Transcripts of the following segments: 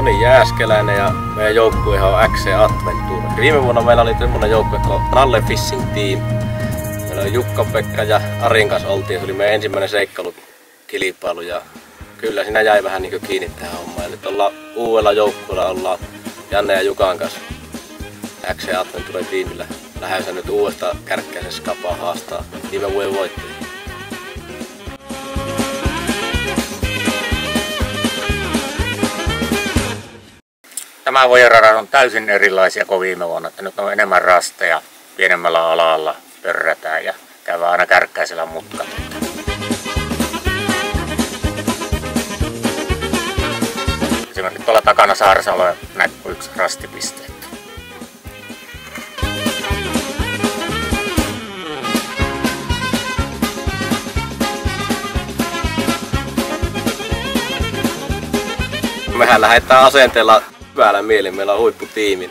Joni Jääskeläinen ja meidän joukkue on XC Adventure. Viime vuonna meillä oli semmoinen joukkue kuin Nalle Fishing Team. Meillä oli Jukka, Pekka ja Arin kanssa oltiin. Se oli meidän ensimmäinen seikkailukilpailu ja kyllä siinä jäi vähän niin kiinni tähän hommaan. Ja nyt ollaan uudella joukkueella, ollaan Janne ja Jukan kanssa XC Adventure tiimillä lähdössä nyt uudesta Kärkkäisen Skapaa haastaa viime vuoden voittajia. Tämä vuoden on täysin erilaisia kuin viime vuonna, että nyt on enemmän rasteja, pienemmällä alalla pörrätään ja käydään aina Kärkkäisellä mutkat. Esimerkiksi tuolla takana Saarsalo näin yksi rastipiste. Mehän lähdetään asenteella hyvällä mielin, meillä on huipputiimi.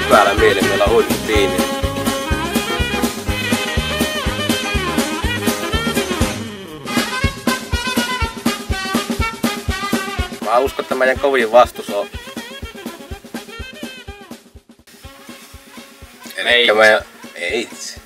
Hyvällä mielin, meillä on huipputiimi. Mä uskon, että meidän kovin vastus on. Elikkä meidän... Ei itse.